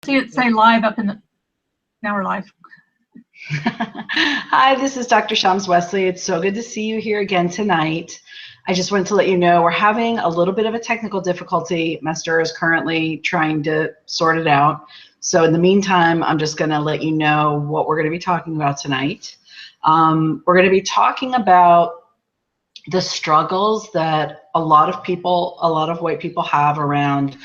see it say live up in the, now we're live. Hi, this is Dr. Shams Wesley. It's so good to see you here again tonight. I just wanted to let you know we're having a little bit of a technical difficulty. Mastura is currently trying to sort it out. So in the meantime, I'm just going to let you know what we're going to be talking about tonight. We're going to be talking about the struggles that a lot of white people have around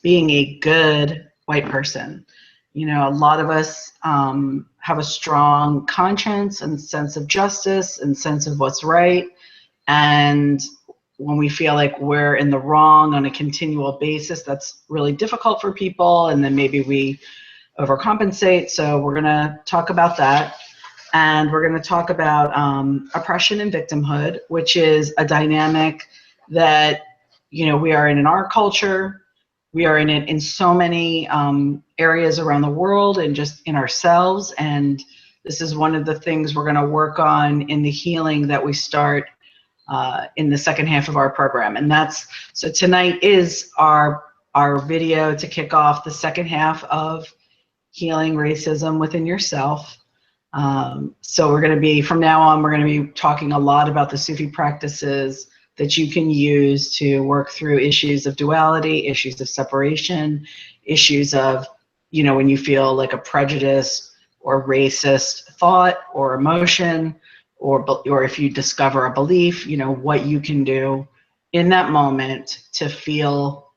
being a good white person. You know, a lot of us have a strong conscience and sense of justice and sense of what's right. And when we feel like we're in the wrong on a continual basis, that's really difficult for people. And then maybe we overcompensate. So we're going to talk about that. And we're going to talk about oppression and victimhood, which is a dynamic that, you know, we are in our culture. We are in it in so many areas around the world and just in ourselves. And this is one of the things we're going to work on in the healing that we start in the second half of our program. And that's, so tonight is our video to kick off the second half of healing racism within yourself. So we're going to be, from now on, we're going to be talking a lot about the Sufi practices that you can use to work through issues of duality, issues of separation, issues of, you know, when you feel like a prejudice or racist thought or emotion, or if you discover a belief, you know, what you can do in that moment to feel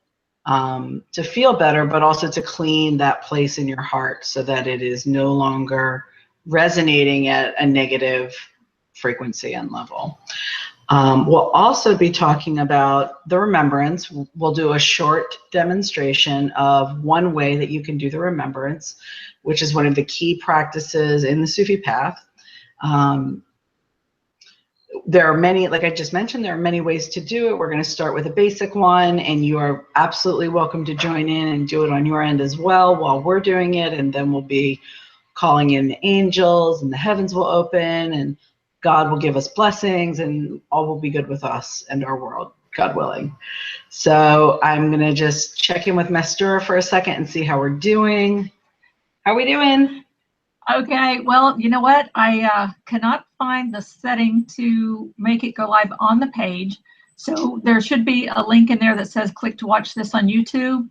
better, but also to clean that place in your heart so that it is no longer resonating at a negative frequency and level. We'll also be talking about the remembrance. We'll do a short demonstration of one way that you can do the remembrance, which is one of the key practices in the Sufi path. There are many, like I just mentioned, there are many ways to do it. We're going to start with a basic one, and you are absolutely welcome to join in and do it on your end as well while we're doing it, and then we'll be calling in the angels, and the heavens will open, and God will give us blessings, and all will be good with us and our world, God willing. So I'm going to just check in with Mastura for a second and see how we're doing. How are we doing? Okay, well, you know what? I cannot find the setting to make it go live on the page. So there should be a link in there that says click to watch this on YouTube.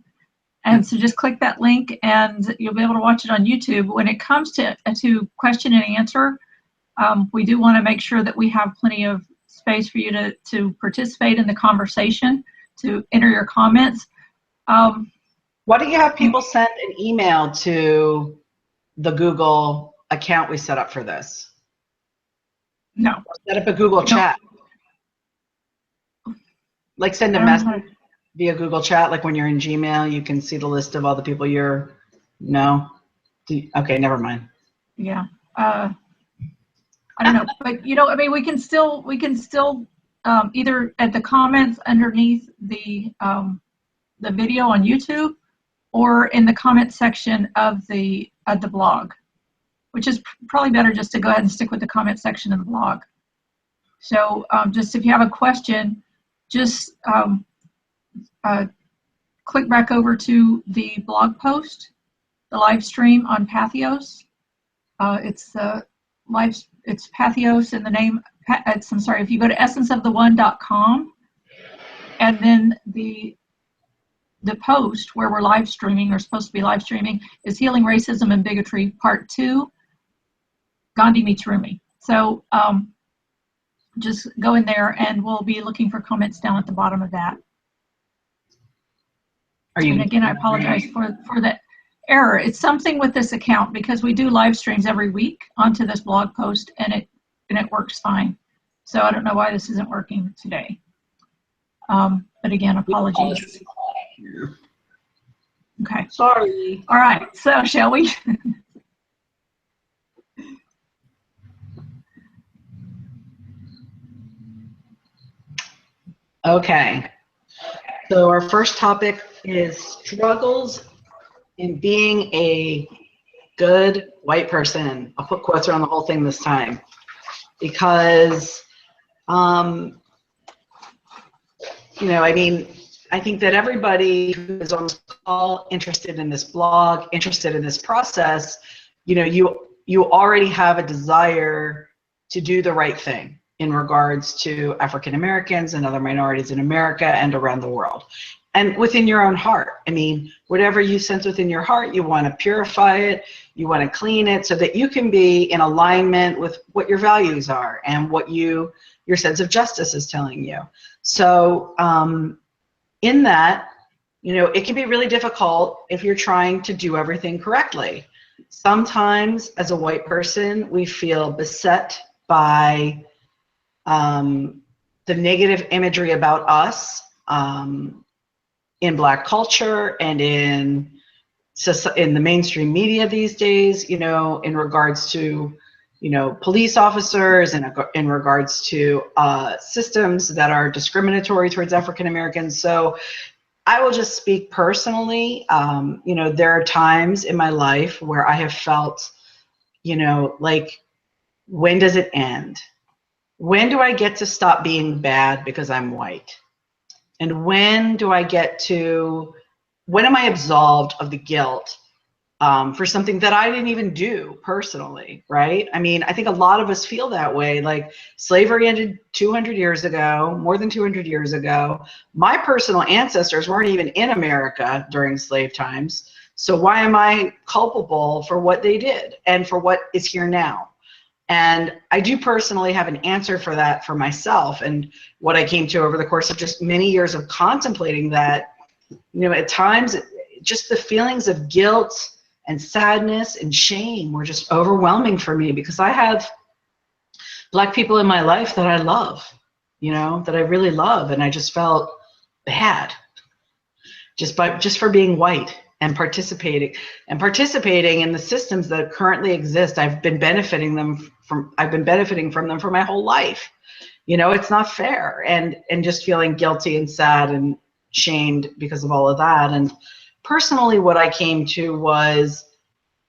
And so just click that link and you'll be able to watch it on YouTube. When it comes to question and answer, we do want to make sure that we have plenty of space for you to participate in the conversation, to enter your comments. Why don't you have people send an email to the Google account we set up for this? No. Or set up a Google chat. Like send a message via Google chat, like when you're in Gmail, you can see the list of all the people you're, no? Okay, never mind. Yeah. I don't know, but you know, I mean, we can still either at the comments underneath the video on YouTube, or in the comment section of the blog, which is probably better just to go ahead and stick with the comment section of the blog. So just if you have a question, just click back over to the blog post, the live stream on Pathos. It's Pathos, and the name, I'm sorry, if you go to essenceoftheone.com, and then the post where we're live streaming, or supposed to be live streaming, is Healing Racism and Bigotry Part 2, Gandhi Meets Rumi. So just go in there and we'll be looking for comments down at the bottom of that. And again, I apologize for the error. It's something with this account, because we do live streams every week onto this blog post, and it works fine. So I don't know why this isn't working today. But again, apologies. Okay. Sorry. All right. So shall we? Okay. So our first topic is struggles in being a good white person. I'll put quotes around the whole thing this time, because, you know, I mean, I think that everybody who is on this call, interested in this blog, interested in this process, you know, you already have a desire to do the right thing in regards to African Americans and other minorities in America and around the world. And within your own heart. I mean, whatever you sense within your heart, you want to purify it, you want to clean it so that you can be in alignment with what your values are and what your sense of justice is telling you. So in that, you know, it can be really difficult if you're trying to do everything correctly. Sometimes as a white person, we feel beset by the negative imagery about us in Black culture and in the mainstream media these days, you know, in regards to, you know, police officers and in regards to systems that are discriminatory towards African Americans. So I will just speak personally. You know, there are times in my life where I have felt, you know, like, when does it end? When do I get to stop being bad because I'm white? And when do I get to, when am I absolved of the guilt for something that I didn't even do personally, right? I mean, I think a lot of us feel that way. Like, slavery ended 200 years ago, more than 200 years ago. My personal ancestors weren't even in America during slave times. So why am I culpable for what they did and for what is here now? And I do personally have an answer for that for myself, and what I came to over the course of just many years of contemplating that, you know, at times just the feelings of guilt and sadness and shame were just overwhelming for me, because I have Black people in my life that I love, you know, that I really love, and I just felt bad just for being white and participating in the systems that currently exist. I've been benefiting from them for my whole life. You know, it's not fair, and just feeling guilty and sad and shamed because of all of that. And personally, what I came to was,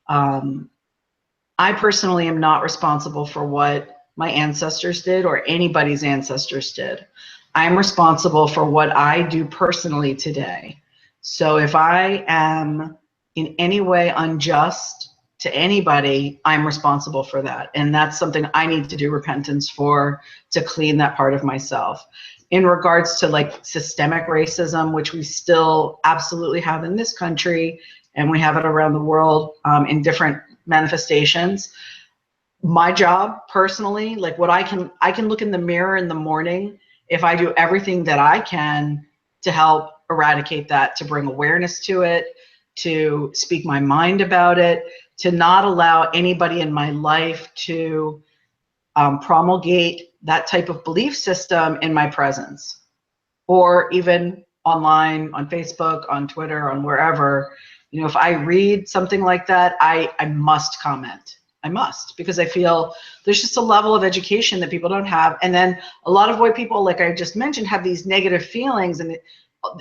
I personally am not responsible for what my ancestors did or anybody's ancestors did. I'm responsible for what I do personally today. So if I am in any way unjust to anybody, I'm responsible for that. And that's something I need to do repentance for, to clean that part of myself. In regards to like systemic racism, which we still absolutely have in this country, and we have it around the world in different manifestations. My job personally, like what I can look in the mirror in the morning, if I do everything that I can to help eradicate that, to bring awareness to it, to speak my mind about it, to not allow anybody in my life to promulgate that type of belief system in my presence, or even online, on Facebook, on Twitter, on wherever. You know, if I read something like that, I must comment. I must, because I feel there's just a level of education that people don't have. And then a lot of white people, like I just mentioned, have these negative feelings and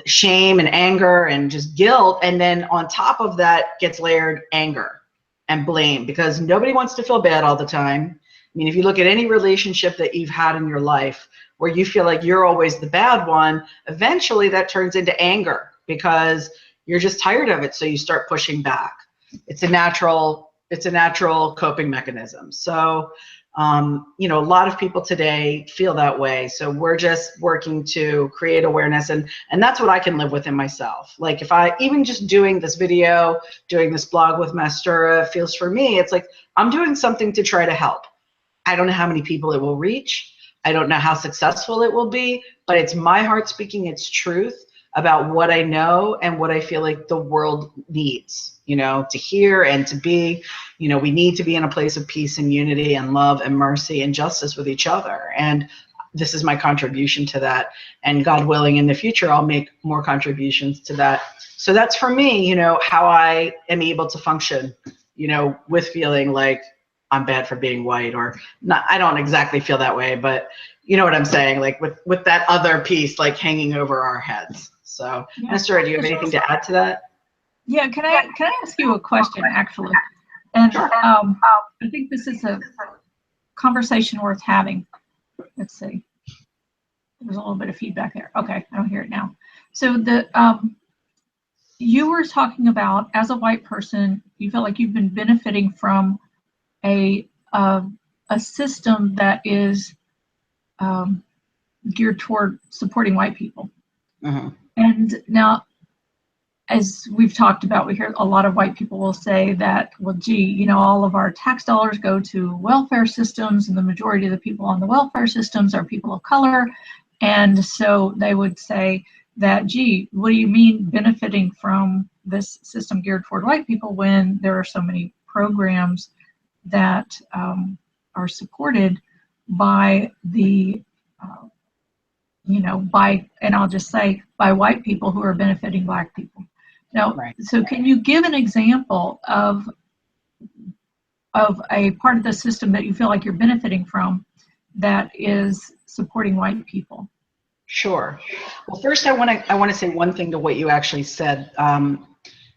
shame and anger and just guilt. And then on top of that gets layered anger and blame, because nobody wants to feel bad all the time. I mean, if you look at any relationship that you've had in your life where you feel like you're always the bad one, eventually that turns into anger because you're just tired of it. So you start pushing back. It's a natural coping mechanism. So, you know, a lot of people today feel that way. So we're just working to create awareness, and that's what I can live with in myself. Like, if I even just doing this video, doing this blog with Mastura feels, for me, it's like I'm doing something to try to help. I don't know how many people it will reach. I don't know how successful it will be, but it's my heart speaking its truth about what I know and what I feel like the world needs, you know, to hear and to be. You know, we need to be in a place of peace and unity and love and mercy and justice with each other. And this is my contribution to that. And God willing, in the future, I'll make more contributions to that. So that's, for me, you know, how I am able to function, you know, with feeling like I'm bad for being white, or not. I don't exactly feel that way, but you know what I'm saying, like with that other piece like hanging over our heads. So, yeah. Mastura, do you have anything to add to that? Yeah, can I ask you a question, actually? And sure. I think this is a conversation worth having. Let's see. There's a little bit of feedback there. Okay, I don't hear it now. So you were talking about, as a white person, you feel like you've been benefiting from a system that is geared toward supporting white people. And now, as we've talked about, we hear a lot of white people will say that, well, gee, all of our tax dollars go to welfare systems, and the majority of the people on the welfare systems are people of color. And so they would say that, gee, what do you mean benefiting from this system geared toward white people when there are so many programs that are supported by the, and I'll just say, by white people who are benefiting Black people. Now, so can you give an example of a part of the system that you feel like you're benefiting from that is supporting white people? Sure. Well, first I want to say one thing to what you actually said.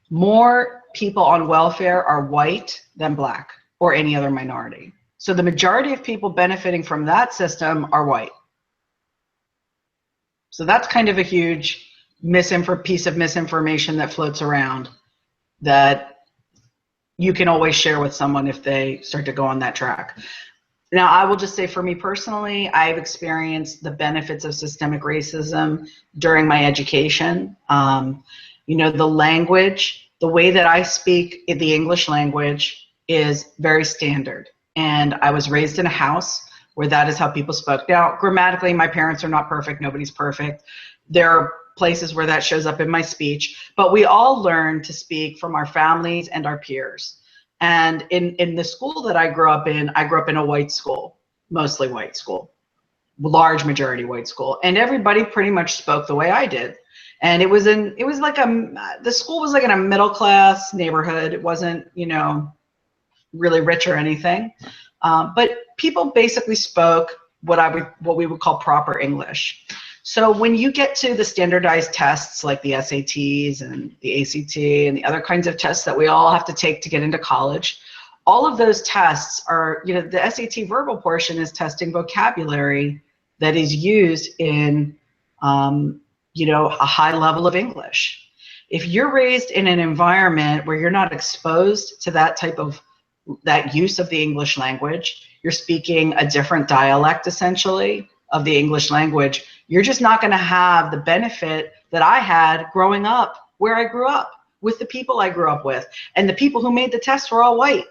More people on welfare are white than Black or any other minority. So the majority of people benefiting from that system are white. So that's kind of a huge piece of misinformation that floats around that you can always share with someone if they start to go on that track. Now, I will just say, for me personally, I've experienced the benefits of systemic racism during my education. The language, the way that I speak in the English language is very standard. And I was raised in a house where that is how people spoke. Now, grammatically, my parents are not perfect. Nobody's perfect. There are places where that shows up in my speech, but we all learn to speak from our families and our peers. And in the school that I grew up in a white school, mostly white school, large majority white school, and everybody pretty much spoke the way I did. And the school was like in a middle class neighborhood. It wasn't, really rich or anything, but people basically spoke what we would call proper English. So when you get to the standardized tests like the SATs and the ACT and the other kinds of tests that we all have to take to get into college, all of those tests are, the SAT verbal portion is testing vocabulary that is used in, a high level of English. If you're raised in an environment where you're not exposed to that use of the English language, you're speaking a different dialect essentially of the English language, you're just not going to have the benefit that I had growing up where I grew up with the people I grew up with, and the people who made the tests were all white.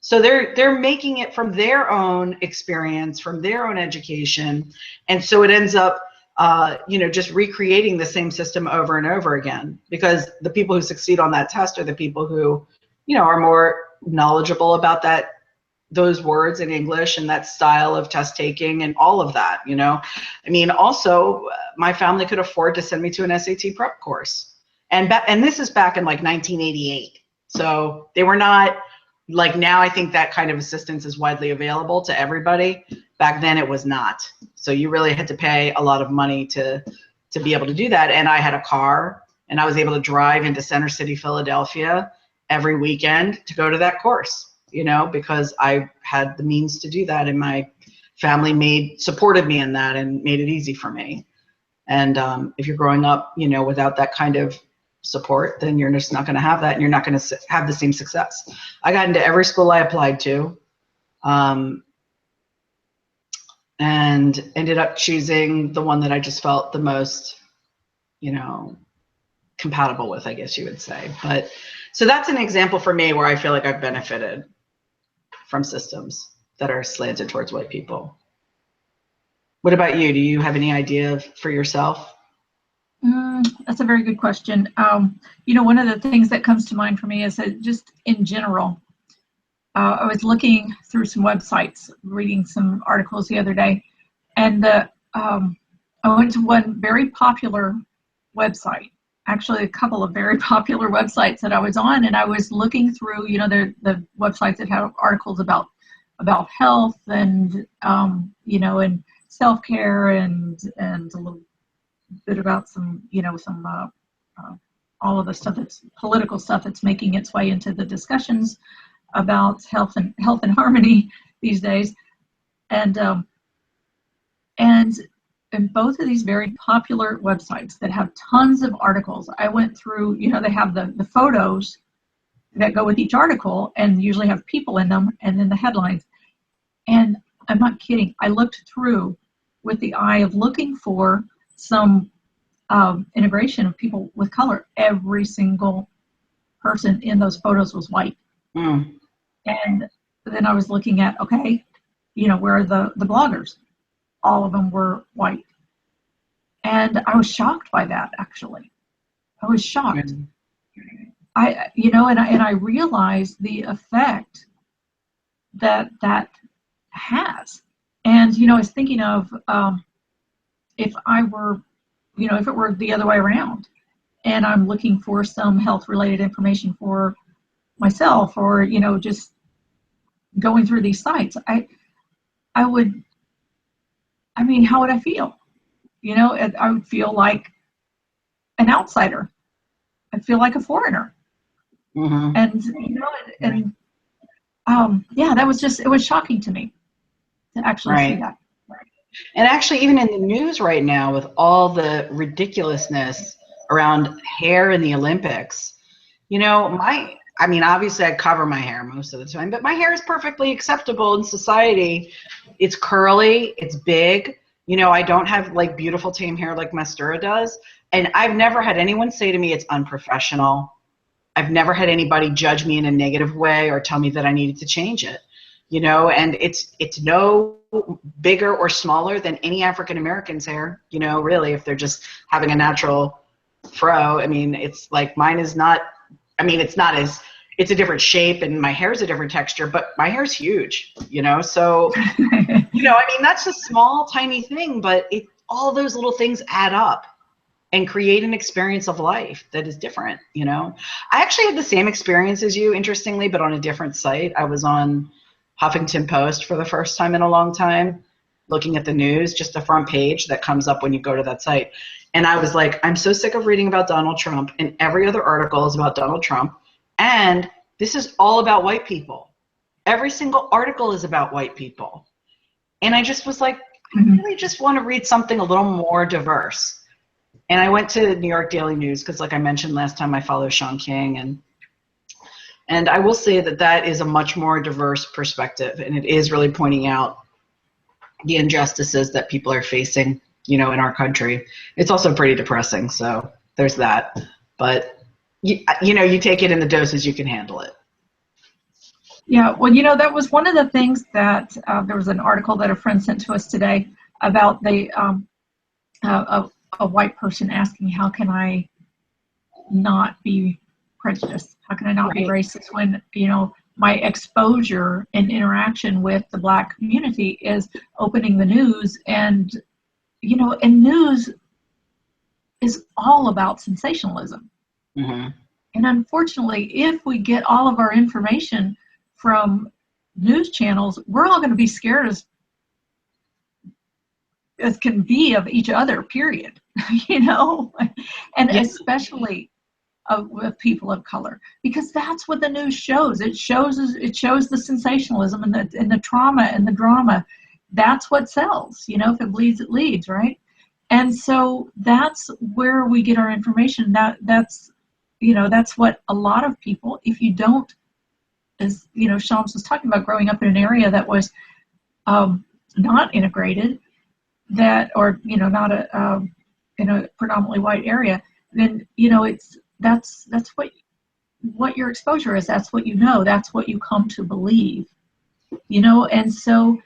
So they're making it from their own experience, from their own education, and so it ends up just recreating the same system over and over again, because the people who succeed on that test are the people who are more knowledgeable about those words in English and that style of test taking and all of that, also my family could afford to send me to an SAT prep course. And this is back in like 1988. So they were not like now. I think that kind of assistance is widely available to everybody. Back then it was not. So you really had to pay a lot of money to be able to do that. And I had a car and I was able to drive into Center City, Philadelphia every weekend to go to that course. Because I had the means to do that, and my family supported me in that and made it easy for me. And if you're growing up, without that kind of support, then you're just not going to have that, and you're not going to have the same success. I got into every school I applied to, and ended up choosing the one that I just felt the most, compatible with, I guess you would say. But so that's an example for me where I feel like I've benefited from systems that are slanted towards white people. What about you? Do you have any idea for yourself? That's a very good question. One of the things that comes to mind for me is that just in general, I was looking through some websites, reading some articles the other day, and I went to one very popular website, actually a couple of very popular websites that I was on, and I was looking through, the websites that have articles about health and, and self-care and a little bit about some, all of the stuff that's political stuff that's making its way into the discussions about health and harmony these days. And in both of these very popular websites that have tons of articles, I went through, you know, they have the photos that go with each article and usually have people in them, and then the headlines. And I'm not kidding, I looked through with the eye of looking for some integration of people with color. Every single person in those photos was white. Mm. And then I was looking at, okay, you know, where are the bloggers? All of them were white. And I was shocked by that, actually. I was shocked. You know, and I realized the effect that has. And, you know, I was thinking of if I were, you know, if it were the other way around and I'm looking for some health related information for myself, or, you know, just going through these sites, I would, I mean, how would I feel? You know, I would feel like an outsider. I'd feel like a foreigner. Mm-hmm. And, you know, and yeah, that was just, it was shocking to me to actually see that. And actually, even in the news right now, with all the ridiculousness around hair in the Olympics, you know, I mean, obviously I cover my hair most of the time, but my hair is perfectly acceptable in society. It's curly, it's big. You know, I don't have like beautiful tame hair like Mastura does. And I've never had anyone say to me it's unprofessional. I've never had anybody judge me in a negative way or tell me that I needed to change it. You know, and it's no bigger or smaller than any African American's hair, you know, really, if they're just having a natural fro. I mean, it's like mine is not, I mean, it's not as, it's a different shape and my hair is a different texture, but my hair is huge, you know, so, you know, I mean, that's a small, tiny thing, but all those little things add up and create an experience of life that is different, you know. I actually had the same experience as you, interestingly, but on a different site. I was on Huffington Post for the first time in a long time, looking at the news, just the front page that comes up when you go to that site. And I was like, I'm so sick of reading about Donald Trump, and every other article is about Donald Trump. And this is all about white people. Every single article is about white people. And I just was like, I really just want to read something a little more diverse. And I went to New York Daily News because, like I mentioned last time, I follow Sean King, and I will say that that is a much more diverse perspective, and it is really pointing out the injustices that people are facing, you know, in our country. It's also pretty depressing, so there's that. But, you know, you take it in the doses you can handle it. Yeah, well, you know, that was one of the things that there was an article that a friend sent to us today about a white person asking, how can I not be prejudiced? How can I not be racist when, you know, my exposure and interaction with the Black community is opening the news, and, you know, and news is all about sensationalism. Mm-hmm. And unfortunately, if we get all of our information from news channels, we're all going to be scared as can be of each other, period. You know, and especially with people of color, because that's what the news shows. It shows the sensationalism and the trauma and the drama. That's what sells. You know, if it bleeds, it leads, right? And so that's where we get our information. That's you know, that's what a lot of people, if you don't, as you know, Shams was talking about, growing up in an area that was not integrated, that, or, you know, not in a predominantly white area, then, you know, that's what your exposure is. That's what you know. That's what you come to believe, you know. And so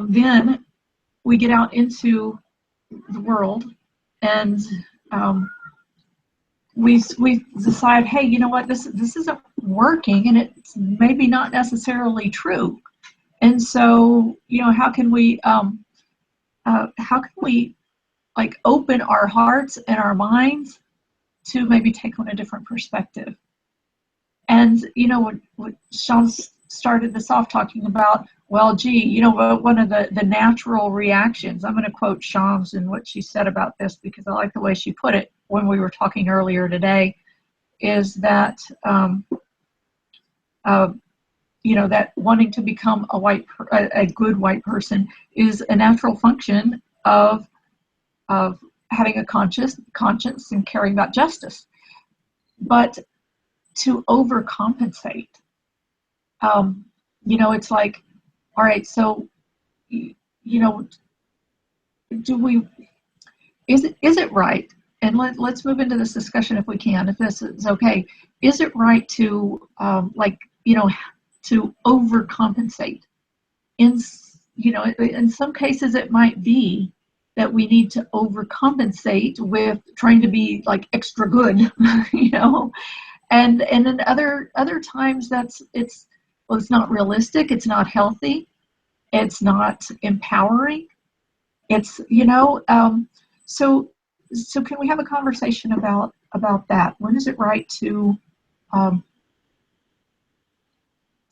then we get out into the world, and we decide, hey, you know what, this isn't working, and it's maybe not necessarily true. And so, you know, how can we like open our hearts and our minds to maybe take on a different perspective? And, you know, what Sean started this off talking about, well, gee, you know, one of the natural reactions, I'm going to quote Shams and what she said about this because I like the way she put it when we were talking earlier today, is that, you know, that wanting to become a good white person is a natural function of of having a conscience and caring about justice. But to overcompensate, it's like, all right, so, is it right? And let's move into this discussion if we can, if this is okay. Is it right to, to overcompensate? In some cases it might be that we need to overcompensate with trying to be like extra good, and then other times it's not realistic, it's not healthy, it's not empowering, it's so can we have a conversation about that? When is it right to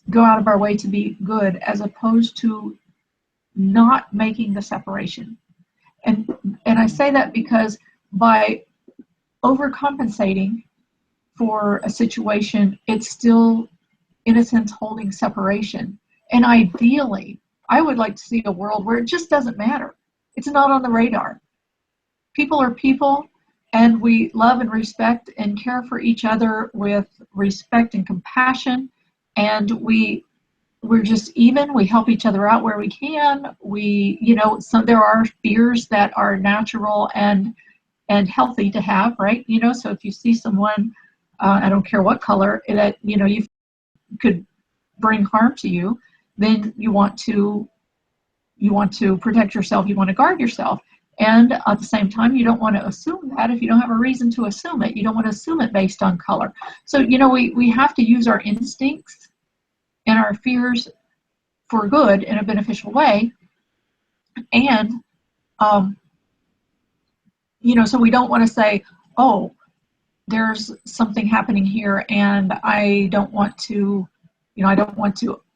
go out of our way to be good, as opposed to not making the separation? And I say that because by overcompensating for a situation, it's still, in a sense, holding separation. And ideally, I would like to see a world where it just doesn't matter. It's not on the radar. People are people, and we love and respect and care for each other with respect and compassion, and we're just even. We help each other out where we can. So there are fears that are natural and healthy to have, right? So if you see someone, I don't care what color, that you could bring harm to you, then you want to protect yourself. You want to guard yourself. And at the same time, you don't want to assume that if you don't have a reason to assume it. You don't want to assume it based on color. So, we have to use our instincts and our fears for good in a beneficial way. And, so we don't want to say, oh, there's something happening here, and I don't want to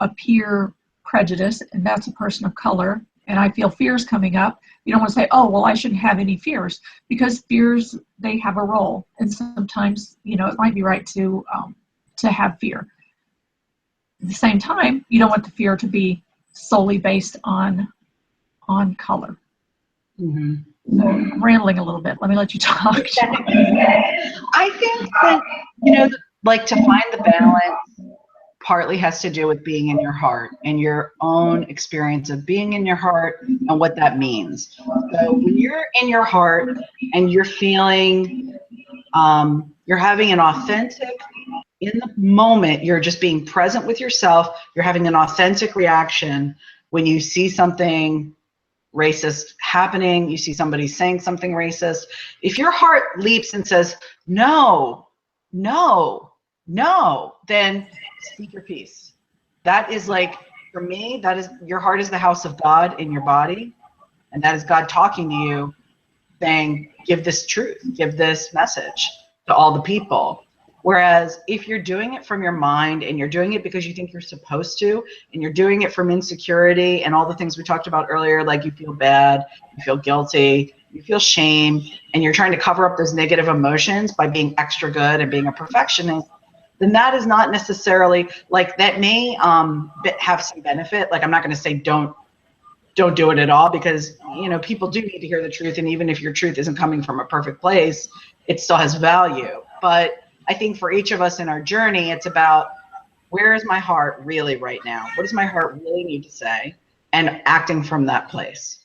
appear prejudiced, and that's a person of color, and I feel fears coming up. You don't want to say, oh, well, I shouldn't have any fears, because fears, they have a role, and sometimes, it might be right to have fear. At the same time, you don't want the fear to be solely based on color. Mm-hmm. So I'm rambling a little bit. Let me let you talk. I think that, like, to find the balance partly has to do with being in your heart and your own experience of being in your heart and what that means. So when you're in your heart and you're feeling, you're having an authentic, in the moment, you're just being present with yourself, you're having an authentic reaction when you see something racist happening, you see somebody saying something racist. If your heart leaps and says, no, no, no, then speak your piece. That is, like, for me, that is, your heart is the house of God in your body. And that is God talking to you, saying, give this truth, give this message to all the people. Whereas if you're doing it from your mind and you're doing it because you think you're supposed to, and you're doing it from insecurity and all the things we talked about earlier, like you feel bad, you feel guilty, you feel shame, and you're trying to cover up those negative emotions by being extra good and being a perfectionist, then that is not necessarily, like, that may have some benefit. Like, I'm not going to say don't do it at all, because people do need to hear the truth, and even if your truth isn't coming from a perfect place, it still has value. But I think for each of us in our journey, it's about, where is my heart really right now? What does my heart really need to say? And acting from that place.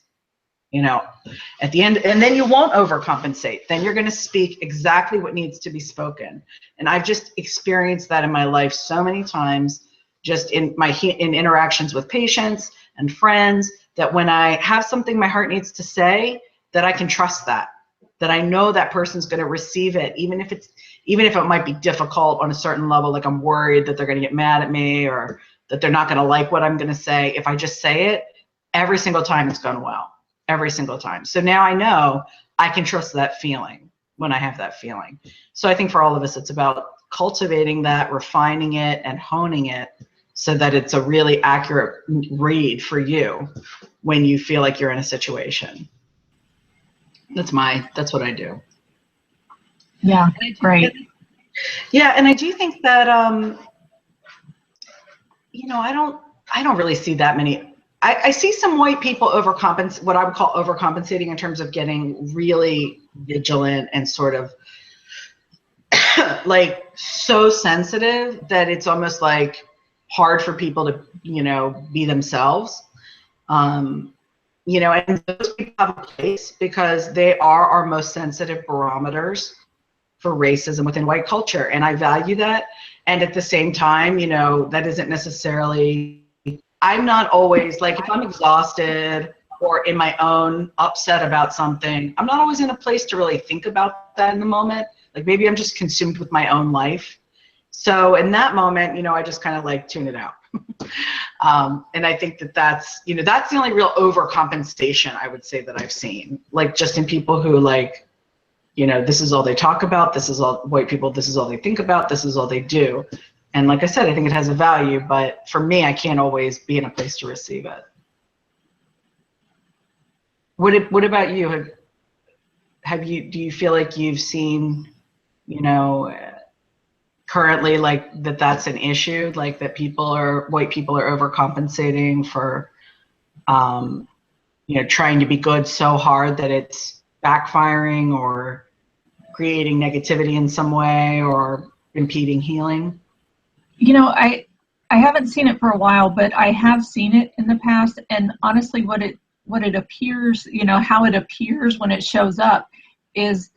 At the end, and then you won't overcompensate. Then you're going to speak exactly what needs to be spoken. And I've just experienced that in my life so many times, just in interactions with patients and friends, that when I have something my heart needs to say, that I can trust that I know that person's going to receive it, even if it might be difficult on a certain level. Like, I'm worried that they're going to get mad at me, or that they're not going to like what I'm going to say. If I just say it, every single time it's gone well. Every single time. So now I know I can trust that feeling when I have that feeling. So I think for all of us, it's about cultivating that, refining it, and honing it so that it's a really accurate read for you when you feel like you're in a situation. That's what I do. Yeah, great. Yeah, and I do think that I don't really see that many I see some white people overcompensate, what I would call overcompensating in terms of getting really vigilant and sort of like so sensitive that it's almost like hard for people to, you know, be themselves. You know, and those people have a place because they are our most sensitive barometers for racism within white culture. And I value that. And at the same time, you know, that isn't necessarily, I'm not always, like, if I'm exhausted or in my own upset about something, I'm not always in a place to really think about that in the moment. Like maybe I'm just consumed with my own life. So in that moment, you know, I just kind of like tune it out. And I think that that's, you know, that's the only real overcompensation I would say that I've seen, like just in people who like, you know, this is all they talk about, this is all white people, this is all they think about, this is all they do. And like I said, I think it has a value, but for me, I can't always be in a place to receive it. What about you? Do you feel like you've seen, you know, currently like that's an issue, like that white people are overcompensating for, you know, trying to be good so hard that it's backfiring or creating negativity in some way or impeding healing? You know, I haven't seen it for a while, but I have seen it in the past. And honestly, what it appears, you know, how it appears when it shows up is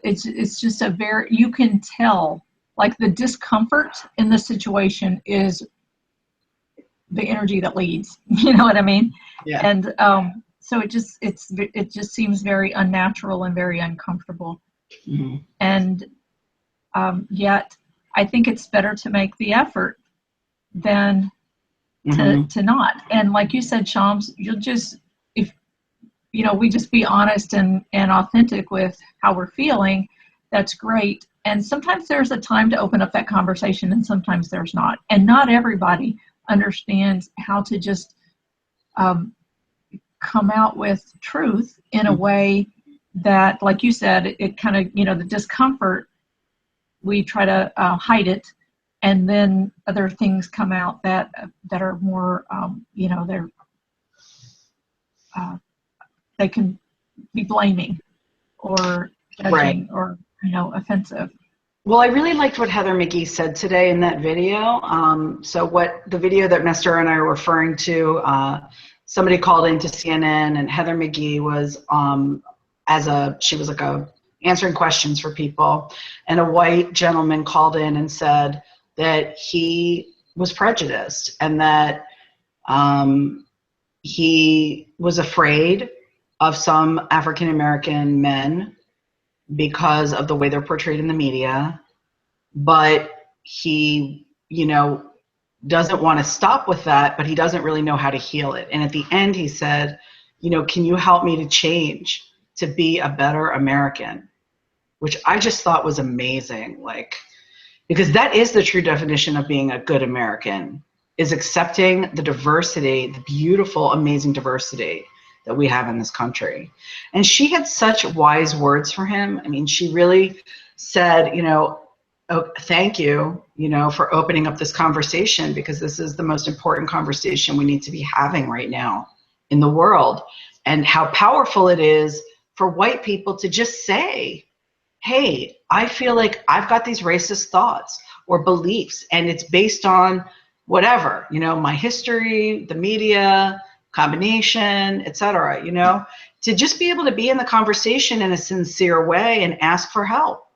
it's just a very, you can tell, like the discomfort in the situation is the energy that leads. You know what I mean? Yeah. And so it just seems very unnatural and very uncomfortable. Mm-hmm. And yet I think it's better to make the effort than to not. And like you said, Shams, you'll just, if you know, we just be honest and authentic with how we're feeling, that's great. And sometimes there's a time to open up that conversation and sometimes there's not. And not everybody understands how to just come out with truth in a way that, like you said, it kind of, you know, the discomfort, we try to hide it, and then other things come out that are more, you know, they can be blaming or judging, right, or, you know, offensive. Well, I really liked what Heather McGee said today in that video. So what the video that Mastura and I are referring to, somebody called into CNN, and Heather McGee was she was like answering questions for people, and a white gentleman called in and said that he was prejudiced and that he was afraid of some African American men because of the way they're portrayed in the media, but he, you know, doesn't want to stop with that, but he doesn't really know how to heal it. And at the end he said, you know, can you help me to change, to be a better American? Which I just thought was amazing, like, because that is the true definition of being a good American, is accepting the diversity, the beautiful, amazing diversity that we have in this country. And she had such wise words for him. I mean, she really said, you know, oh, thank you, you know, for opening up this conversation, because this is the most important conversation we need to be having right now in the world. And how powerful it is for white people to just say, hey, I feel like I've got these racist thoughts or beliefs, and it's based on whatever, you know, my history, the media, combination, etc., you know, to just be able to be in the conversation in a sincere way and ask for help,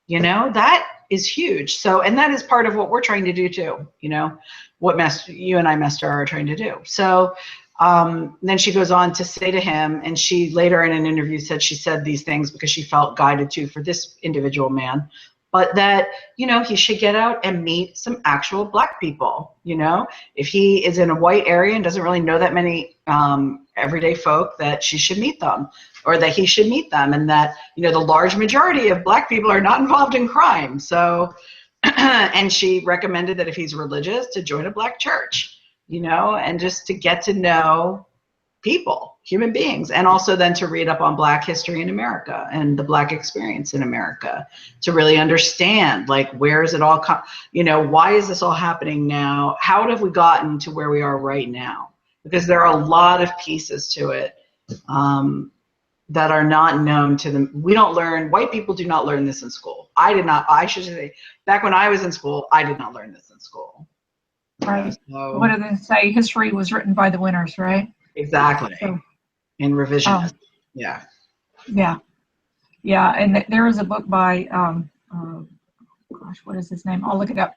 you know, that is huge. So, and that is part of what we're trying to do too, you know, what you and I, Mastura, are trying to do. So then she goes on to say to him, and she later in an interview said she said these things because she felt guided to for this individual man, but that, you know, he should get out and meet some actual black people. You know, if he is in a white area and doesn't really know that many everyday folk, that she should meet them, or that he should meet them, and that, you know, the large majority of black people are not involved in crime. So, and she recommended that if he's religious, to join a black church, you know, and just to get to know people, human beings, and also then to read up on Black history in America and the Black experience in America, to really understand, like, where is it all why is this all happening now? How have we gotten to where we are right now? Because there are a lot of pieces to it that are not known to them. We don't learn, white people do not learn this in school. I should say, back when I was in school, I did not learn this in school. Right. So, what do they say? History was written by the winners, right? Exactly. So, in revisionism. Yeah. Yeah. Yeah. And there is a book by, gosh, what is his name? I'll look it up.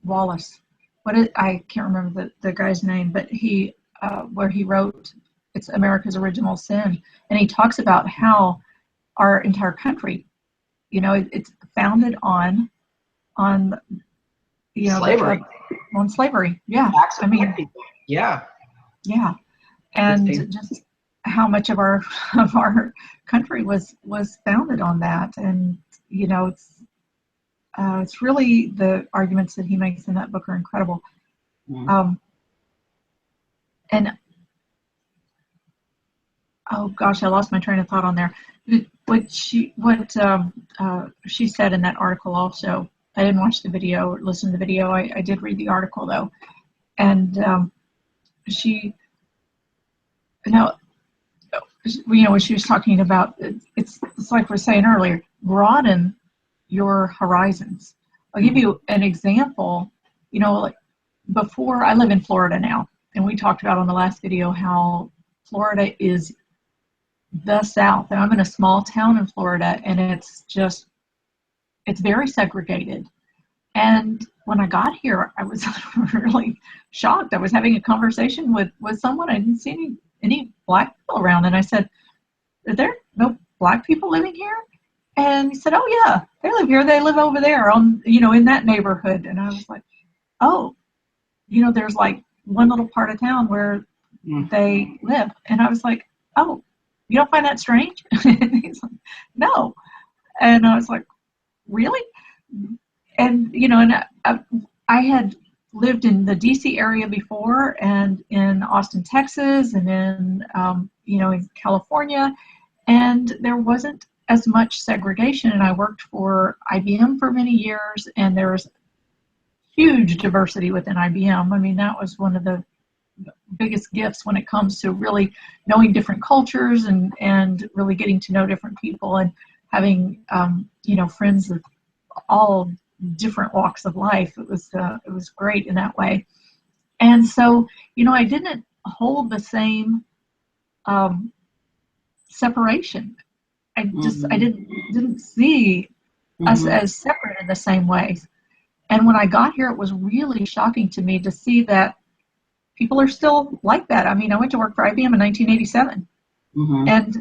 Wallace. I can't remember the guy's name, but he, where he wrote, it's America's Original Sin. And he talks about how our entire country, it's founded on slavery. On slavery. Yeah. Acts of white people. Yeah. Yeah. And just how much of our country was founded on that. And, it's really, the arguments that he makes in that book are incredible. Mm-hmm. And oh gosh, I lost my train of thought on there. What she said in that article also. I didn't watch the video or listen to the video. I did read the article though, and she, when she was talking about, it's like we were saying earlier, broaden your horizons. I'll give you an example. Like before, I live in Florida now, and we talked about on the last video how Florida is the South. And I'm in a small town in Florida, and it's very segregated. And when I got here, I was really shocked. I was having a conversation with someone. I didn't see any Black people around, and I said, "Are there no Black people living here?" And he said, "Oh yeah, they live here. They live over there on, in that neighborhood." And I was like, "Oh, there's like one little part of town where they live." And I was like, "Oh, you don't find that strange?" And he's like, "No." And I was like, "Really?" And I had lived in the DC area before, and in Austin, Texas, and in in California, and there wasn't as much segregation. And I worked for IBM for many years, and there was huge diversity within IBM. I mean, that was one of the biggest gifts when it comes to really knowing different cultures and really getting to know different people, and having friends of all different walks of life. It was great in that way. And so I didn't hold the same separation. I didn't see us as separate in the same way. And when I got here, it was really shocking to me to see that people are still like that. I mean, I went to work for IBM in 1987, and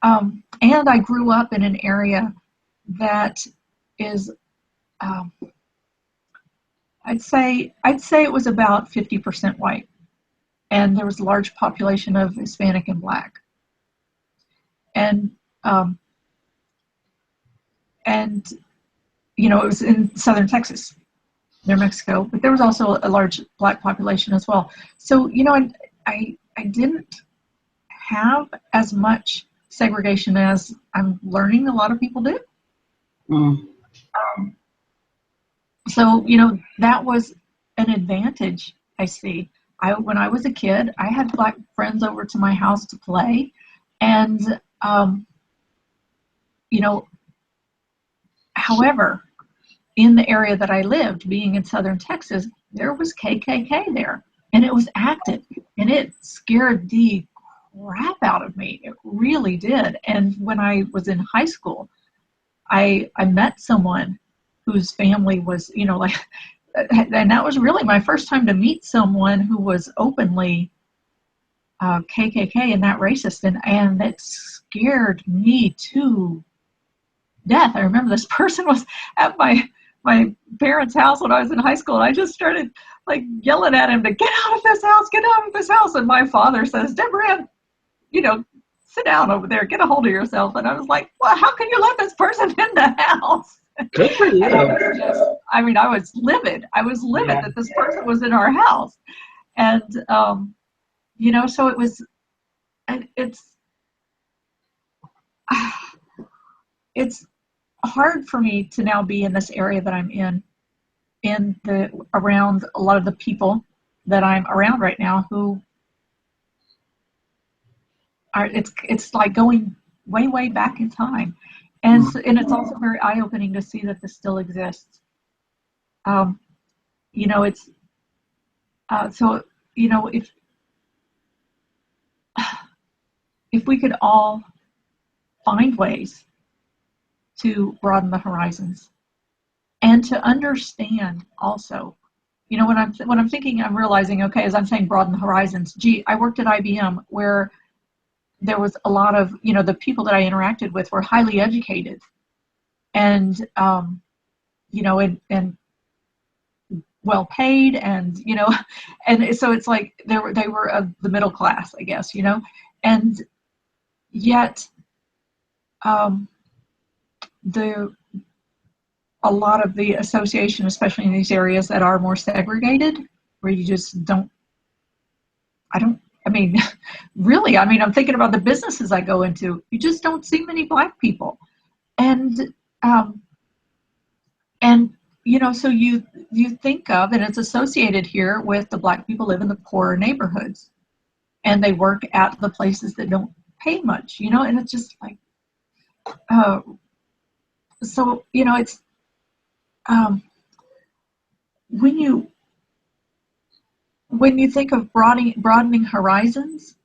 and I grew up in an area that is, I'd say it was about 50% white, and there was a large population of Hispanic and Black, and it was in southern Texas, near Mexico, but there was also a large Black population as well. So I didn't have as much segregation as I'm learning a lot of people do. So that was an advantage I see. When I was a kid, I had Black friends over to my house to play, and however, in the area that I lived, being in southern Texas, there was KKK there, and it was active, and it scared the crap out of me. It really did. And when I was in high school, I met someone whose family was, and that was really my first time to meet someone who was openly KKK and that racist, and it scared me to death. I remember this person was at my parents' house when I was in high school, and I just started like yelling at him to get out of this house, get out of this house. And my father says, "Debra, sit down over there, get a hold of yourself." And I was like, "Well, how can you let this person in the house?" Good for you. I was livid. I was livid that this person was in our house. And, you know, so it was, it's, it's hard for me to now be in this area that I'm in the, around a lot of the people that I'm around right now who are, it's like going way, way back in time. And and it's also very eye-opening to see that this still exists. You know, it's, so, you know, if we could all find ways to broaden the horizons and to understand also, you know, when I'm thinking, I'm realizing, okay, as I'm saying broaden the horizons, gee, I worked at IBM where there was a lot of, you know, the people that I interacted with were highly educated and, you know, and well paid, and, you know, and so it's like they were of the middle class, I guess, you know, and yet the a lot of the association, especially in these areas that are more segregated, where you just don't, I mean, really, I mean, I'm thinking about the businesses I go into, you just don't see many Black people. And, and you know, so you think of, and it's associated here with the Black people live in the poorer neighborhoods, and they work at the places that don't pay much, you know, and it's just like, so, you know, it's, when you think of broadening horizons,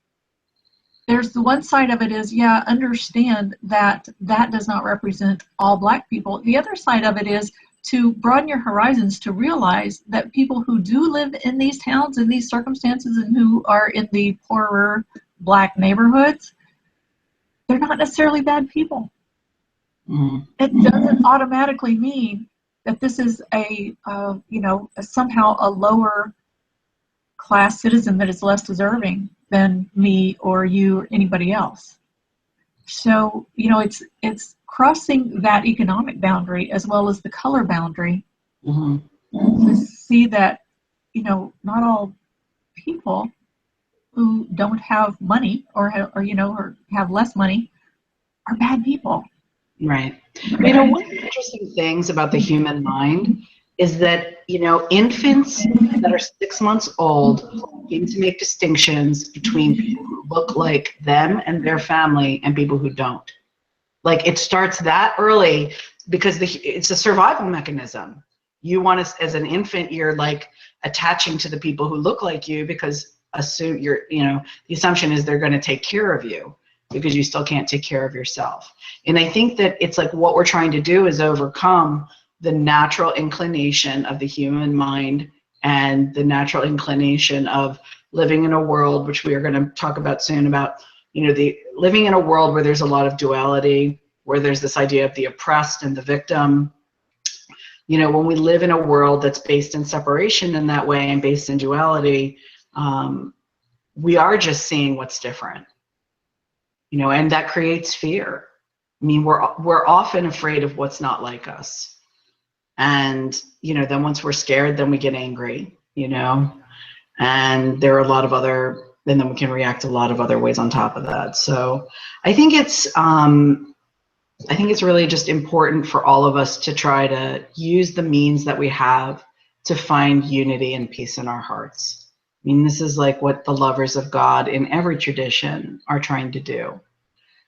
there's the one side of it is, yeah, understand that that does not represent all Black people. The other side of it is to broaden your horizons, to realize that people who do live in these towns, in these circumstances, and who are in the poorer Black neighborhoods, they're not necessarily bad people. It doesn't automatically mean that this is a, you know, somehow a lower class citizen that is less deserving than me or you or anybody else. So, you know, it's crossing that economic boundary as well as the color boundary to see that, you know, not all people who don't have money or you know, or have less money are bad people. Right. You know, one of the interesting things about the human mind is that, you know, infants that are 6 months old begin to make distinctions between people who look like them and their family and people who don't. Like, it starts that early because it's a survival mechanism. You want to, as an infant, you're like attaching to the people who look like you because you know, the assumption is they're going to take care of you, because you still can't take care of yourself. And I think that it's like what we're trying to do is overcome the natural inclination of the human mind and the natural inclination of living in a world, which we are going to talk about soon, about, you know, the living in a world where there's a lot of duality, where there's this idea of the oppressed and the victim. You know, when we live in a world that's based in separation in that way and based in duality, we are just seeing what's different. You know, and that creates fear. I mean, we're often afraid of what's not like us. And, you know, then once we're scared, then we get angry, you know, and there are a lot of other, and then we can react a lot of other ways on top of that. So I think it's really just important for all of us to try to use the means that we have to find unity and peace in our hearts. I mean, this is like what the lovers of God in every tradition are trying to do.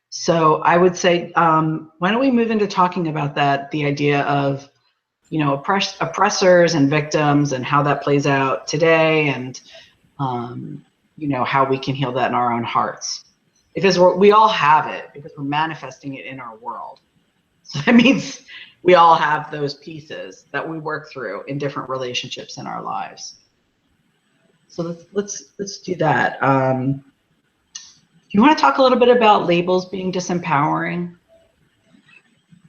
So I would say, why don't we move into talking about that, the idea of, you know, oppressors and victims and how that plays out today, and, you know, how we can heal that in our own hearts. Because we all have it, because we're manifesting it in our world. So that means we all have those pieces that we work through in different relationships in our lives. So let's do that. Do you want to talk a little bit about labels being disempowering?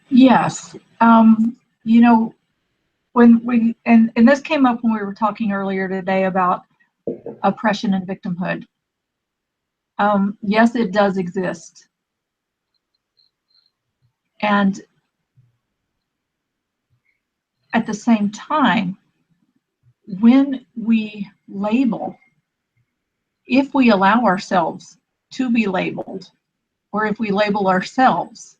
Yes. You know, when we, and this came up when we were talking earlier today about oppression and victimhood. Yes, it does exist. And at the same time, when we label, if we allow ourselves to be labeled, or if we label ourselves,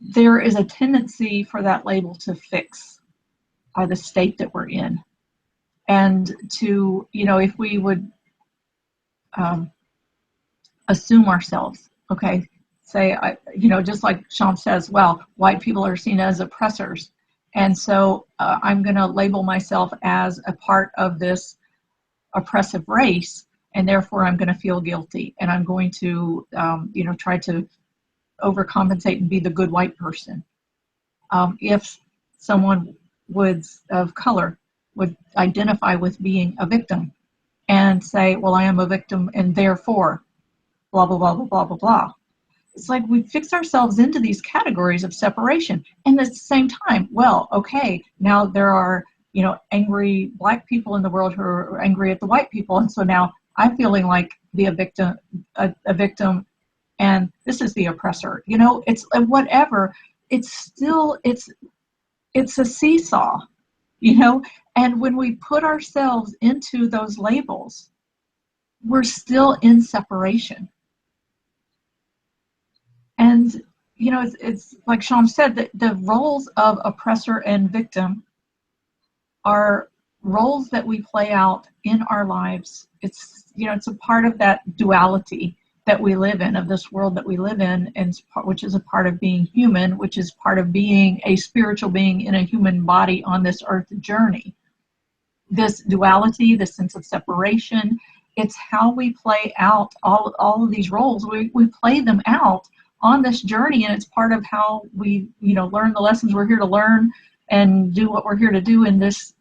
there is a tendency for that label to fix by the state that we're in. And to, if we would assume ourselves, okay, say, just like Sean says, well, white people are seen as oppressors. And so I'm going to label myself as a part of this oppressive race, and therefore I'm going to feel guilty, and I'm going to, try to overcompensate and be the good white person. If someone of color would identify with being a victim and say, well, I am a victim, and therefore, blah, blah, blah, blah, blah, blah, blah. It's like we fix ourselves into these categories of separation. And at the same time, well, okay, now there are, angry black people in the world who are angry at the white people. And so now I'm feeling like a victim, and this is the oppressor. It's whatever. It's still, it's a seesaw, and when we put ourselves into those labels, we're still in separation. And, it's like Sean said, that the roles of oppressor and victim are roles that we play out in our lives. It's, it's a part of that duality that we live in, of this world that we live in, and which is a part of being human, which is part of being a spiritual being in a human body on this earth journey. This duality, this sense of separation, it's how we play out all of these roles. We play them out on this journey, and it's part of how we, learn the lessons we're here to learn and do what we're here to do in this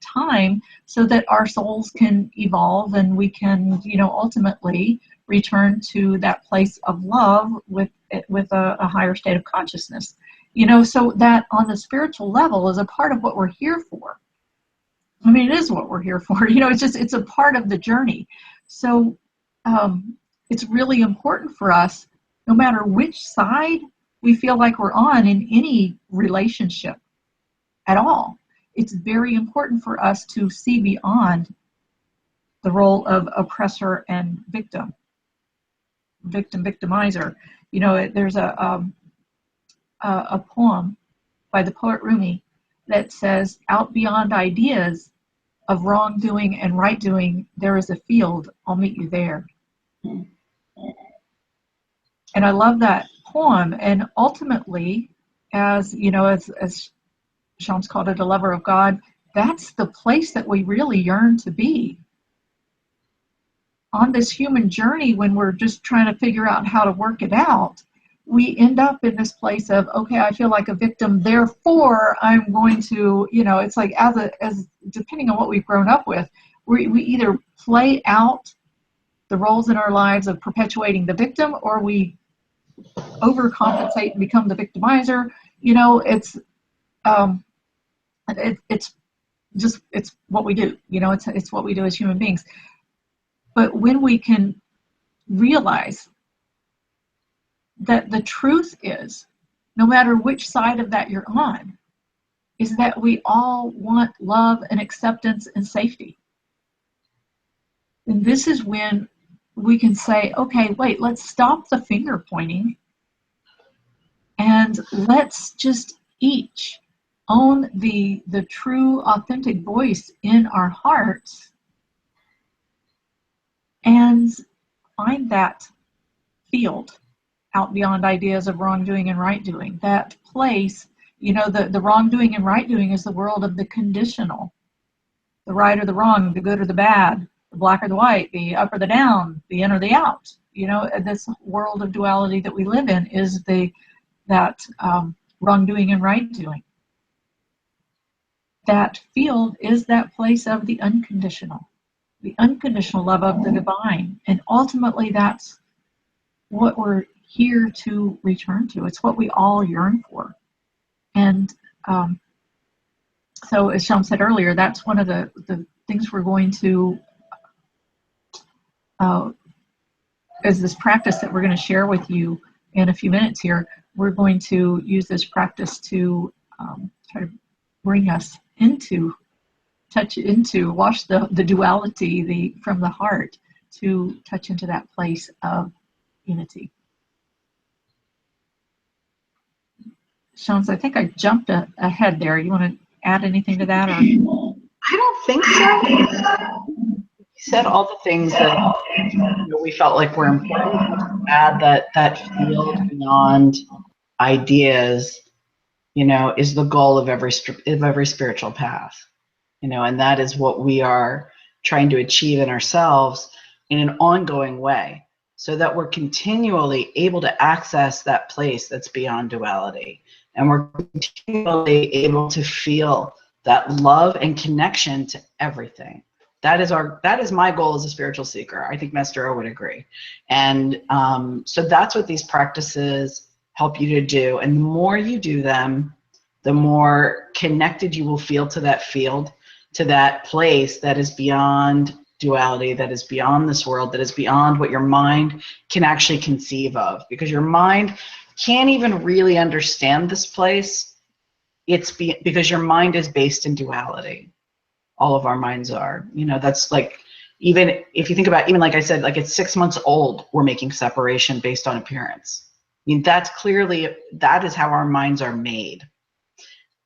time, so that our souls can evolve and we can, ultimately return to that place of love with a higher state of consciousness. So that on the spiritual level is a part of what we're here for. I mean, it is what we're here for. It's a part of the journey. So it's really important for us, no matter which side we feel like we're on in any relationship at all. It's very important for us to see beyond the role of oppressor and victim, victimizer. There's a poem by the poet Rumi that says, out beyond ideas of wrongdoing and right doing, there is a field, I'll meet you there. And I love that poem. And ultimately, as Sean's called it, a lover of God, that's the place that we really yearn to be. On this human journey, when we're just trying to figure out how to work it out, we end up in this place of, okay, I feel like a victim, therefore I'm going to, it's like as depending on what we've grown up with, we either play out the roles in our lives of perpetuating the victim, or we overcompensate and become the victimizer. It's what we do. It's what we do as human beings. But when we can realize that the truth is, no matter which side of that you're on, is that we all want love and acceptance and safety. And this is when we can say, okay, wait, let's stop the finger pointing, and let's just each own the true, authentic voice in our hearts, and find that field out beyond ideas of wrongdoing and right doing. That place, the wrongdoing and right doing is the world of the conditional. The right or the wrong, the good or the bad, the black or the white, the up or the down, the in or the out. This world of duality that we live in is that wrongdoing and right doing. That field is that place of the unconditional love of the divine. And ultimately, that's what we're here to return to. It's what we all yearn for. And so, as Sean said earlier, that's one of the things we're going to, as this practice that we're going to share with you in a few minutes here, we're going to use this practice to try to bring us into touch into, wash the duality from the heart to touch into that place of unity. Shams, I think I jumped ahead there. You want to add anything to that? Or? I don't think so. You said all the things that we felt like were important. To add that field beyond ideas, is the goal of every spiritual path. And that is what we are trying to achieve in ourselves in an ongoing way, so that we're continually able to access that place that's beyond duality. And we're continually able to feel that love and connection to everything. That is my goal as a spiritual seeker. I think Mastura would agree. And so that's what these practices help you to do. And the more you do them, the more connected you will feel to that field, to that place that is beyond duality, that is beyond this world, that is beyond what your mind can actually conceive of. Because your mind can't even really understand this place. Because your mind is based in duality. All of our minds are. That's like, even if you think about, even like I said, like it's 6 months old, we're making separation based on appearance. That is how our minds are made.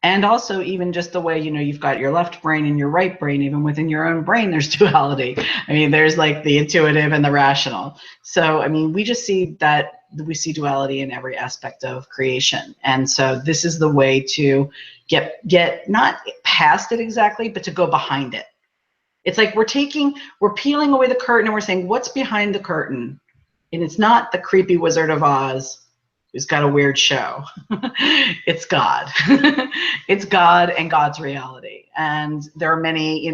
And also, even just the way, you've got your left brain and your right brain, even within your own brain, there's duality. There's like the intuitive and the rational. So, we just see that we see duality in every aspect of creation. And so this is the way to get not past it exactly, but to go behind it. It's like we're peeling away the curtain and we're saying, what's behind the curtain? And it's not the creepy Wizard of Oz who's got a weird show. It's God. It's God and God's reality. And there are many,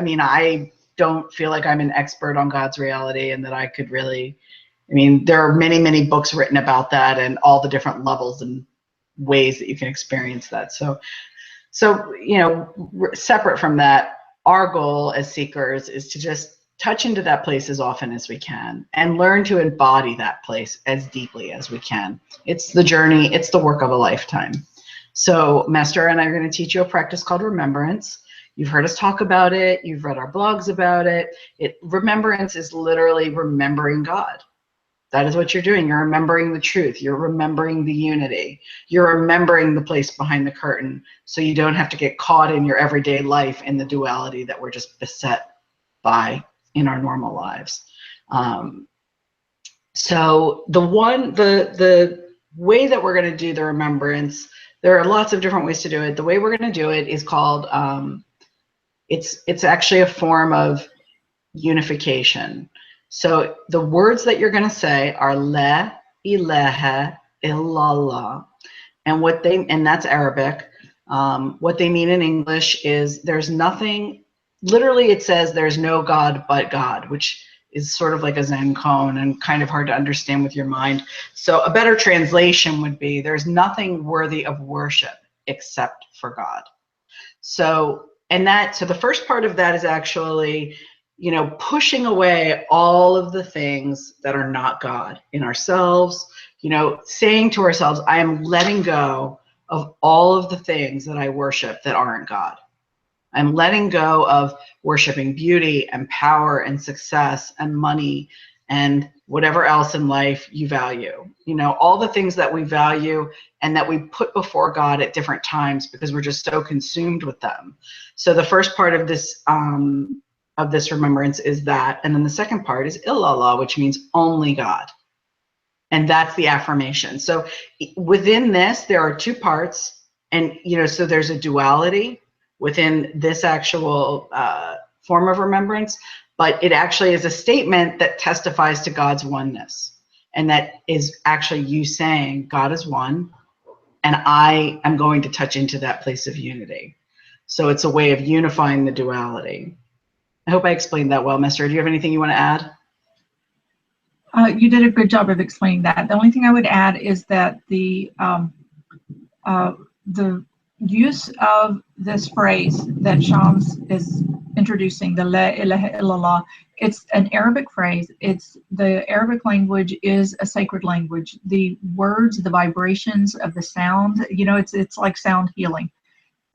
I don't feel like I'm an expert on God's reality and that I could really, there are many, many books written about that and all the different levels and ways that you can experience that. So separate from that, our goal as seekers is to just touch into that place as often as we can and learn to embody that place as deeply as we can. It's the journey, it's the work of a lifetime. So Mastura and I are going to teach you a practice called remembrance. You've heard us talk about it, you've read our blogs about it. Remembrance is literally remembering God. That is what you're doing. You're remembering the truth. You're remembering the unity. You're remembering the place behind the curtain, so you don't have to get caught in your everyday life in the duality that we're just beset by in our normal lives. So the way that we're going to do the remembrance, there are lots of different ways to do it. The way we're going to do it is called, it's actually a form of unification. So the words that you're going to say are La ilaha illallah, and that's Arabic. What they mean in English is there's nothing. Literally, it says there's no God but God, which is sort of like a Zen koan and kind of hard to understand with your mind. So a better translation would be there's nothing worthy of worship except for God. So the first part of that is actually, pushing away all of the things that are not God in ourselves, saying to ourselves, I am letting go of all of the things that I worship that aren't God. I'm letting go of worshiping beauty and power and success and money and whatever else in life you value. All the things that we value and that we put before God at different times because we're just so consumed with them. So the first part of this remembrance is that. And then the second part is illallah, which means only God. And that's the affirmation. So within this, there are two parts. And, so there's a duality within this actual form of remembrance, but it actually is a statement that testifies to God's oneness. And that is actually you saying God is one, and I am going to touch into that place of unity. So it's a way of unifying the duality. I hope I explained that well, Mastura. Do you have anything you want to add? You did a good job of explaining that. The only thing I would add is that the use of this phrase that Shams is introducing, the La ilaha illallah, it's an Arabic phrase. The Arabic language is a sacred language. The words, the vibrations of the sound, it's like sound healing.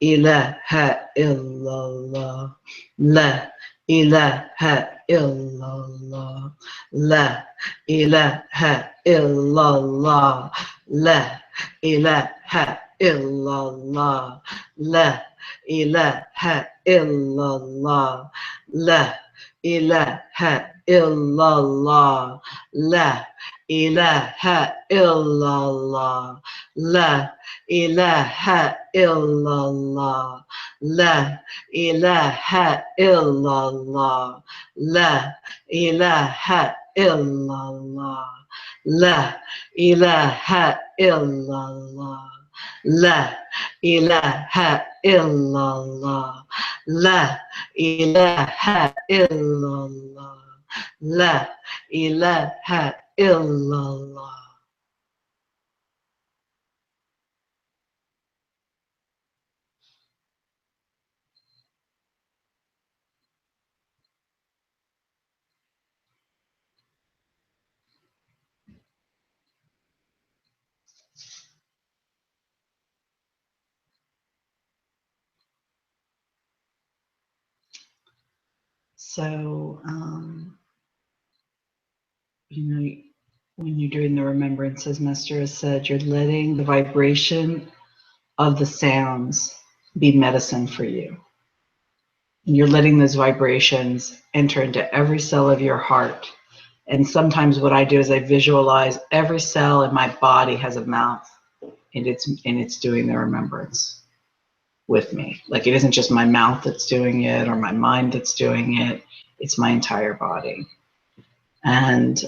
ilaha illallah, la ilaha illallah, la ilaha illallah, la ilaha illallah, la ilaha illallah, la ilaha illallah, la ilaha illallah, la ilaha illallah, la ilaha illallah, la ilaha illallah, la ilaha illallah, la ilaha illallah, la ilaha illallah, la ilaha illallah. So, you know, when you're doing the remembrance, as Mastura said, you're letting the vibration of the sounds be medicine for you. And you're letting those vibrations enter into every cell of your heart. And sometimes what I do is I visualize every cell in my body has a mouth, and it's doing the remembrance with me. Like, it isn't just my mouth that's doing it or my mind that's doing it. It's my entire body. And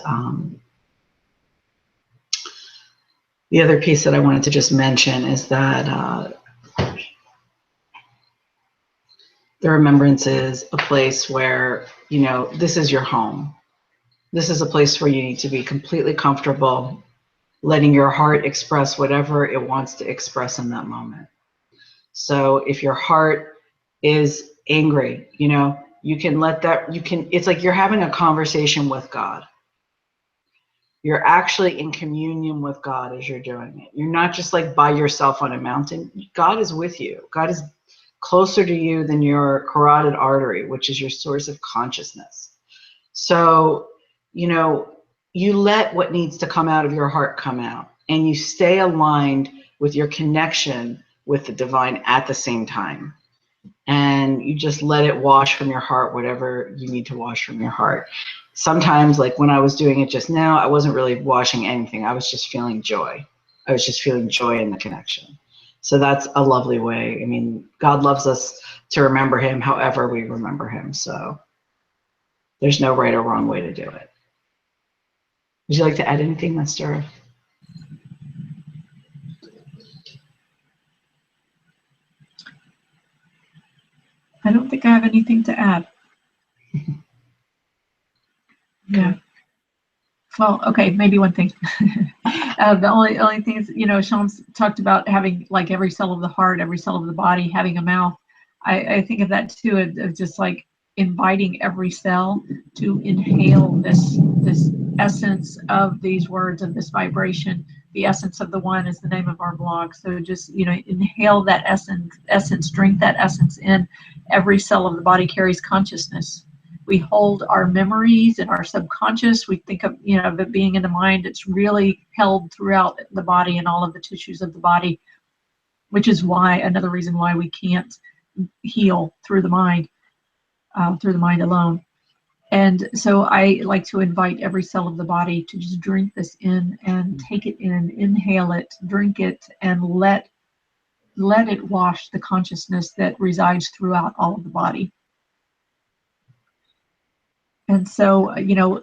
the other piece that I wanted to just mention is that the remembrance is a place where, you know, this is your home. This is a place where you need to be completely comfortable, letting your heart express whatever it wants to express in that moment. So if your heart is angry, you know, you can let that, it's like you're having a conversation with God. You're actually in communion with God as you're doing it. You're not just like by yourself on a mountain. God is with you. God is closer to you than your carotid artery, which is your source of consciousness. So, you know, you let what needs to come out of your heart come out, and you stay aligned with your connection with the divine at the same time. And you just let it wash from your heart, whatever you need to wash from your heart. Sometimes, like when I was doing it just now, I wasn't really washing anything. I was just feeling joy. I was just feeling joy in the connection. So that's a lovely way. I mean, God loves us to remember him however we remember him. So there's no right or wrong way to do it. Would you like to add anything, Mastura? I don't think I have anything to add. Yeah. Well, okay, maybe one thing. The only thing is, you know, Sean's talked about having like every cell of the heart, every cell of the body having a mouth. I think of that too, of just like inviting every cell to inhale this essence of these words and this vibration. The essence of the one is the name of our blog. So just, you know, inhale that essence, drink that essence in. Every cell of the body carries consciousness. We hold our memories in our subconscious. We think of, you know, of it being in the mind. It's really held throughout the body and all of the tissues of the body, which is why, another reason why we can't heal through the mind alone. And so I like to invite every cell of the body to just drink this in and take it in, inhale it, drink it, and let it wash the consciousness that resides throughout all of the body. And so, you know,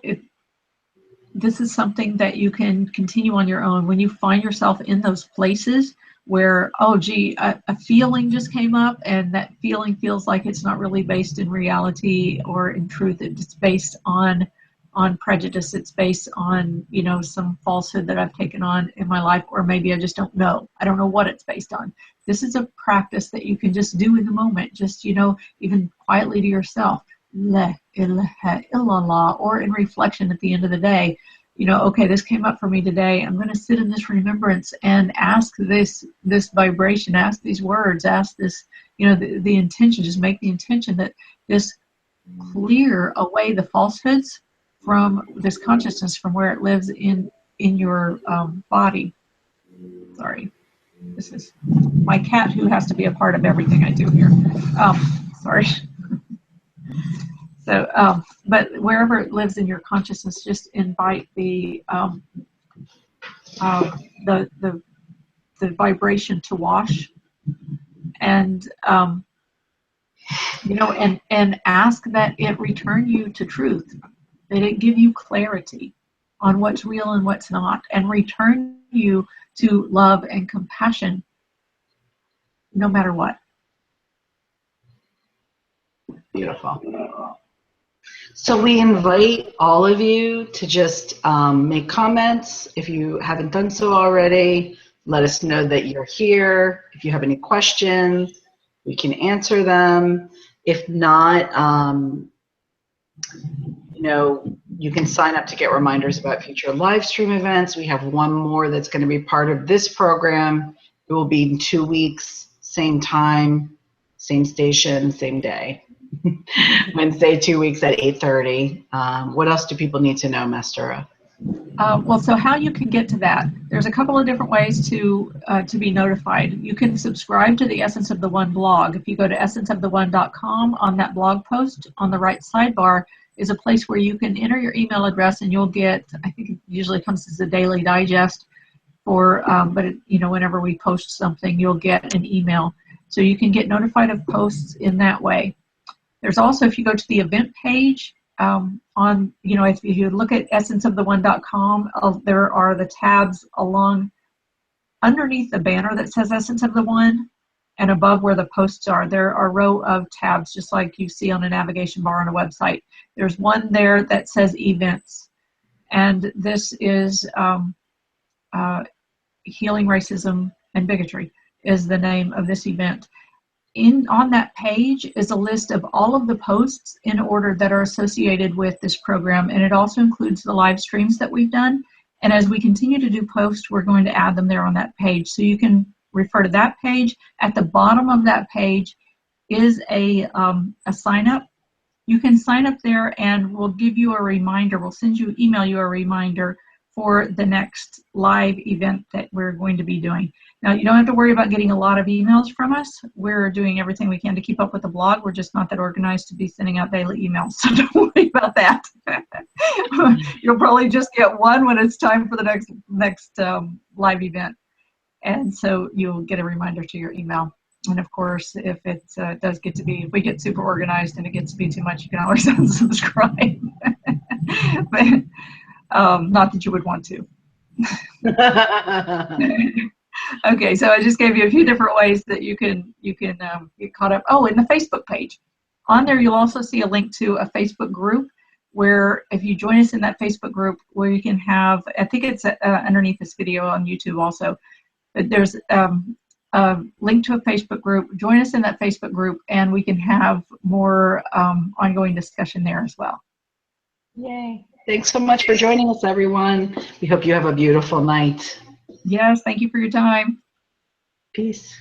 this is something that you can continue on your own. When you find yourself in those places where, oh gee, a feeling just came up, and that feeling feels like it's not really based in reality or in truth. It's based on prejudice. It's based on, you know, some falsehood that I've taken on in my life, or maybe I just don't know. I don't know what it's based on. This is a practice that you can just do in the moment, just, you know, even quietly to yourself. La ilaha illallah, or in reflection at the end of the day, you know, okay, this came up for me today. I'm going to sit in this remembrance and ask this vibration, ask these words, ask this, you know, the intention. Just make the intention that this clear away the falsehoods from this consciousness, from where it lives in your body. Sorry, this is my cat who has to be a part of everything I do here. Sorry. So, but wherever it lives in your consciousness, just invite the vibration to wash, and you know, and ask that it return you to truth, that it give you clarity on what's real and what's not, and return you to love and compassion, no matter what. Beautiful. So we invite all of you to just make comments. If you haven't done so already, let us know that you're here. If you have any questions, we can answer them. If not, you know, you can sign up to get reminders about future live stream events. We have one more that's going to be part of this program. It will be in 2 weeks, same time, same station, same day. Wednesday, 2 weeks at 8:30. What else do people need to know, Mastura? Well, so how you can get to that, there's a couple of different ways to be notified. You can subscribe to the Essence of the One blog. If you go to essenceoftheone.com, on that blog post, on the right sidebar is a place where you can enter your email address, and you'll get, I think it usually comes as a daily digest, for, but it, you know, whenever we post something, you'll get an email. So you can get notified of posts in that way. There's also, if you go to the event page, on, you know, if you look at essenceoftheone.com, there are the tabs along underneath the banner that says Essence of the One, and above where the posts are, there are a row of tabs, just like you see on a navigation bar on a website. There's one there that says events, and this is Healing Racism and Bigotry is the name of this event. On that page is a list of all of the posts in order that are associated with this program, and it also includes the live streams that we've done. And as we continue to do posts, we're going to add them there on that page. So you can refer to that page. At the bottom of that page is a sign up. You can sign up there, and we'll give you a reminder. We'll email you a reminder for the next live event that we're going to be doing. Now, you don't have to worry about getting a lot of emails from us. We're doing everything we can to keep up with the blog. We're just not that organized to be sending out daily emails, so don't worry about that. You'll probably just get one when it's time for the next live event. And so you'll get a reminder to your email. And of course, if it does get to be, if we get super organized and it gets to be too much, you can always unsubscribe. But, not that you would want to. Okay, so I just gave you a few different ways that you can get caught up. Oh, and the Facebook page. On there, you'll also see a link to a Facebook group where if you join us in that Facebook group, where you can have, I think it's underneath this video on YouTube also, but there's a link to a Facebook group. Join us in that Facebook group, and we can have more ongoing discussion there as well. Yay. Thanks so much for joining us, everyone. We hope you have a beautiful night. Yes, thank you for your time. Peace.